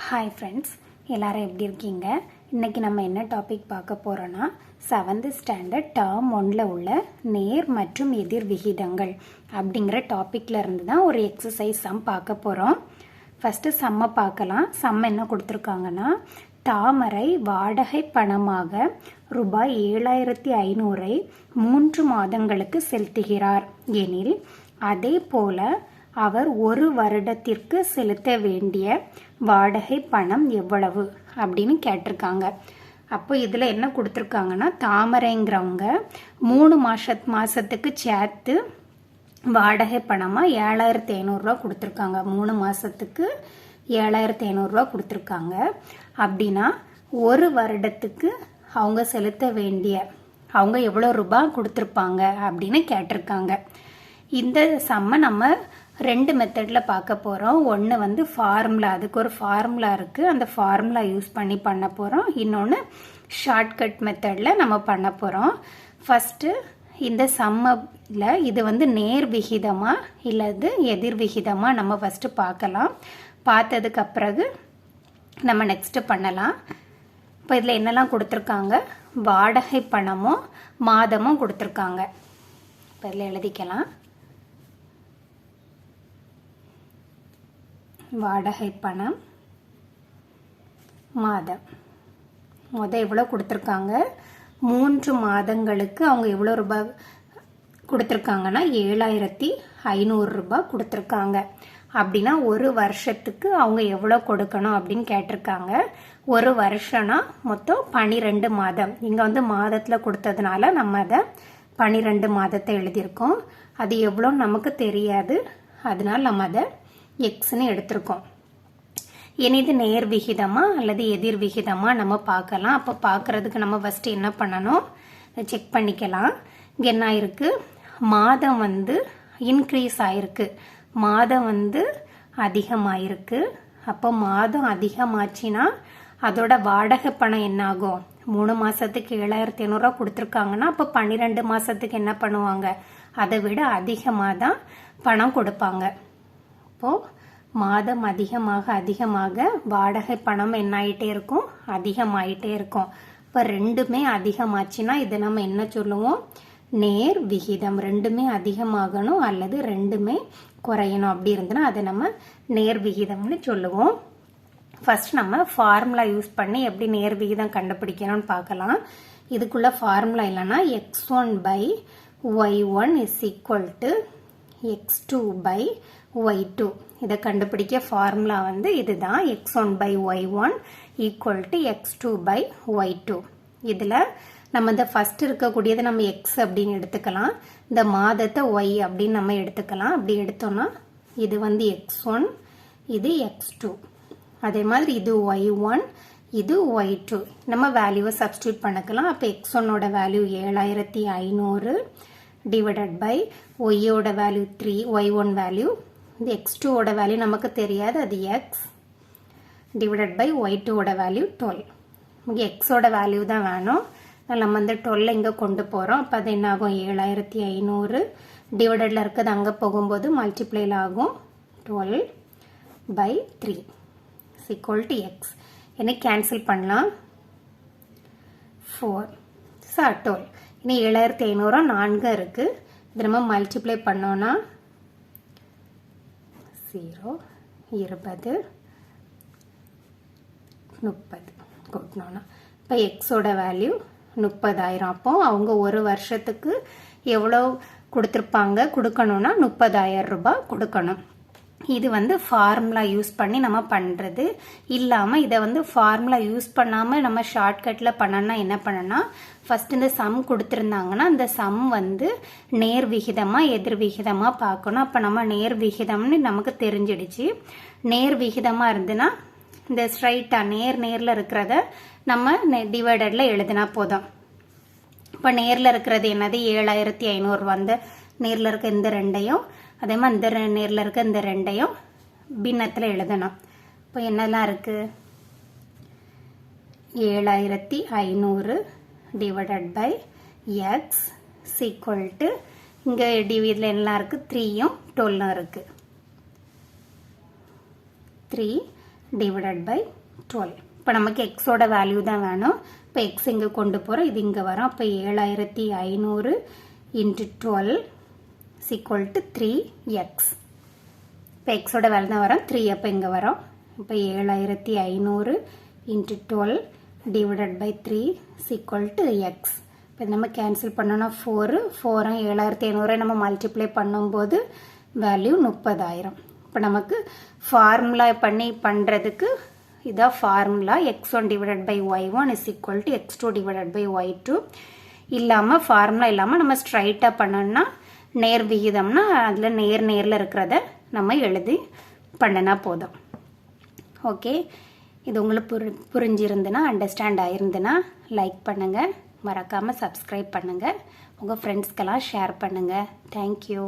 Hi friends, எல்லாரும் எப்படி இருக்கீங்க? இன்றைக்கி நம்ம என்ன டாபிக் பார்க்க போகிறோன்னா 7th ஸ்டாண்டர்ட் டேர்ம் 1ல் உள்ள நேர் மற்றும் எதிர் விகிதங்கள் அப்படிங்கிற டாப்பிக்கில் இருந்து தான் ஒரு எக்ஸசைஸ் சம் பார்க்க போகிறோம். ஃபஸ்ட்டு சம்மை பார்க்கலாம். சம் என்ன கொடுத்துருக்காங்கன்னா, தாமரை வாடகை பணமாக ரூபாய் 7500 3 மாதங்களுக்கு செலுத்துகிறார் எனில், அதே போல அவர் ஒரு வருடத்திற்கு செலுத்த வேண்டிய வாடகை பணம் எவ்வளவு அப்படின்னு கேட்டிருக்காங்க. அப்போ இதில் என்ன கொடுத்துருக்காங்கன்னா, தாமரைங்கிறவங்க 3 மாதத்துக்கு சேர்த்து வாடகை பணமாக 7500 கொடுத்துருக்காங்க. 3 மாதத்துக்கு 7500 கொடுத்துருக்காங்க. அப்படின்னா ஒரு வருடத்துக்கு அவங்க செலுத்த வேண்டிய அவங்க எவ்வளோ ரூபாய் கொடுத்துருப்பாங்க அப்படின்னு கேட்டிருக்காங்க. இந்த சம்மை நம்ம 2 மெத்தடில் பார்க்க போகிறோம். ஒன்று வந்து ஃபார்முலா, அதுக்கு ஒரு ஃபார்முலா இருக்குது, அந்த ஃபார்முலா யூஸ் பண்ணி பண்ண போகிறோம். இன்னொன்று ஷார்ட்கட் மெத்தடில் நம்ம பண்ண போகிறோம். ஃபஸ்ட்டு இந்த சம்மில் இது வந்து நேர் விகிதமாக இல்லது எதிர் விகிதமாக நம்ம ஃபஸ்ட்டு பார்க்கலாம். பார்த்ததுக்கு பிறகு நம்ம நெக்ஸ்ட்டு பண்ணலாம். இப்போ இதில் என்னெல்லாம் கொடுத்துருக்காங்க, வாடகை பணமும் மாதமும் கொடுத்துருக்காங்க. இப்போ இதில் எழுதிக்கலாம். வாடகை பணம், மாதம். எவ்வளோ கொடுத்துருக்காங்க, 3 மாதங்களுக்கு அவங்க எவ்வளோ ரூபாய் கொடுத்துருக்காங்கன்னா 7500 ரூபாய் கொடுத்துருக்காங்க. அப்படின்னா ஒரு வருஷத்துக்கு அவங்க எவ்வளோ கொடுக்கணும் அப்படின்னு கேட்டிருக்காங்க. ஒரு வருஷம்னா மொத்தம் 12 மாதம். இங்கே வந்து மாதத்தில் கொடுத்ததுனால நம்ம அதை 12 மாதத்தை எழுதியிருக்கோம். அது எவ்வளோன்னு நமக்கு தெரியாது, அதனால நம்ம அதை எக்ஸ்ன்னு எடுத்திருக்கோம். இனி இது நேர் விகிதமா அல்லது எதிர் விகிதமா நம்ம பார்க்கலாம். அப்போ பார்க்கறதுக்கு நம்ம ஃபஸ்ட்டு என்ன பண்ணணும், செக் பண்ணிக்கலாம். இங்கே என்ன ஆயிருக்கு, மாதம் வந்து இன்க்ரீஸ் ஆயிருக்கு, மாதம் வந்து அதிகமாயிருக்கு. அப்போ மாதம் அதிகமாச்சுன்னா அதோட வாடகை பணம் என்ன ஆகும், 3 மாதத்துக்கு 7500 கொடுத்துருக்காங்கன்னா அப்போ 12 மாதத்துக்கு என்ன பண்ணுவாங்க, அதை விட அதிகமாக தான் பணம் கொடுப்பாங்க. இப்போது மாதம் அதிகமாக அதிகமாக வாடகை பணம் என்ன ஆகிட்டே இருக்கும், அதிகமாகிட்டே இருக்கும். இப்போ ரெண்டுமே அதிகமாச்சுன்னா இதை நம்ம என்ன சொல்லுவோம், நேர் விகிதம். ரெண்டுமே அதிகமாகணும் அல்லது ரெண்டுமே குறையணும். அப்படி இருந்ததுன்னா அதை நம்ம நேர் விகிதம்னு சொல்லுவோம். ஃபர்ஸ்ட் நம்ம ஃபார்முலா யூஸ் பண்ணி எப்படி நேர் விகிதம் கண்டுபிடிக்கணும்னு பார்க்கலாம். இதுக்குள்ள ஃபார்முலா இல்லைன்னா x1/y1 is equal to x2/y2. இதை கண்டுபிடிக்க ஃபார்முலா வந்து இதுதான், x1/y1 ஈக்குவல் டு x2/y2. இதில் நம்ம இந்த ஃபர்ஸ்ட் இருக்கக்கூடியதை நம்ம x அப்படின்னு எடுத்துக்கலாம், இந்த மாதத்தை y அப்படின்னு நம்ம எடுத்துக்கலாம். அப்படி எடுத்தோம்னா இது வந்து x1, இது x2. அதே மாதிரி இது y1, இது y2. நம்ம வேல்யூவை சப்ஸ்டியூட் பண்ணிக்கலாம். அப்போ x1ஓட வேல்யூ 7500 டிவைடட் பை ஒய்யோட வேல்யூ 3, y1 வேல்யூ, இந்த x2ஓட வேல்யூ நமக்கு தெரியாது, அது x டிவைடட் பை y2ஓட வேல்யூ 12. இங்கே எக்ஸோட வேல்யூ தான் வேணும், நம்ம வந்து 12 இங்கே கொண்டு போகிறோம். அப்போ அது என்ன ஆகும், 7500 டிவைடடில் இருக்கிறது அங்கே போகும்போது மல்டிப்ளைல ஆகும், 12 பை 3 ஈக்குவல் டு எக்ஸ். என்ன கேன்சல் பண்ணலாம், 4 12. இனி 7500 4 இருக்குது, இது நம்ம மல்டிப்ளை பண்ணோன்னா 0 20 30 கொட்டினோன்னா இப்போ எக்ஸோட வேல்யூ 30,000. அப்போ அவங்க ஒரு வருஷத்துக்கு எவ்வளோ கொடுக்கணும்னா 30,000 ரூபாய் கொடுக்கணும். இது வந்து ஃபார்முலா யூஸ் பண்ணி நம்ம பண்ணுறது. இல்லாமல் இதை வந்து ஃபார்முலா யூஸ் பண்ணாமல் நம்ம ஷார்ட்கட்டில் பண்ணோன்னா என்ன பண்ணனா, ஃபஸ்ட் இந்த சம் கொடுத்துருந்தாங்கன்னா இந்த சம் வந்து நேர் விகிதமாக எதிர் விகிதமாக பார்க்கணும். அப்போ நம்ம நேர் விகிதம்னு நமக்கு தெரிஞ்சிடுச்சு. நேர் விகிதமாக இருந்துன்னா இந்த ஸ்ட்ரைட்டாக நேரில் இருக்கிறத நம்ம டிவைடடில் எழுதினா போதும். இப்போ நேரில் இருக்கிறது என்னது, 7500 வந்து நேரில் இருக்க இந்த ரெண்டையும், அதே மாதிரி இந்த நேரில் இருக்க இந்த ரெண்டையும் பின்னத்தில் எழுதணும். இப்போ என்னெல்லாம் இருக்குது, 7500 divided by x equal to, இங்கே டிவியில் என்னெல்லாம் இருக்குது, 3யும் 12 இருக்குது. 3 டிவைடட் பை 12. இப்போ நமக்கு எக்ஸோட வேல்யூ தான் வேணும். இப்போ எக்ஸ் இங்கே கொண்டு போகிறோம், இது இங்கே வரும். அப்போ 7500 இன்ட்டு 12 ஈக்குவல் டு 3x. இப்போ எக்ஸோட வேல்யூ தான் வரும், 3 அப்போ இங்கே வரும். இப்போ 7500 into 12 divided by 3 equal to x. இப்போ நம்ம கேன்சல் பண்ணோன்னா 4 7500 நம்ம மல்டிப்ளை பண்ணும்போது வேல்யூ 30000. இப்போ நமக்கு ஃபார்முலா பண்ணுறதுக்கு இதான் formula. x1 divided by y1 is equal to x2 divided by y2. இல்லாமல் ஃபார்முலா இல்லாமல் நம்ம ஸ்ட்ரைட்டாக பண்ணோம்னா நேர் விகிதம்னா அதில் நேரில் இருக்கிறத நம்ம எழுதி பண்ணினா போதும். ஓகே, இது உங்களுக்கு புரிஞ்சிருந்துன்னா, அண்டர்ஸ்டாண்ட் ஆயிருந்துன்னா லைக் பண்ணுங்கள், மறக்காமல் சப்ஸ்கிரைப் பண்ணுங்கள், உங்கள் ஃப்ரெண்ட்ஸ்க்கெல்லாம் ஷேர் பண்ணுங்கள். தேங்க்யூ.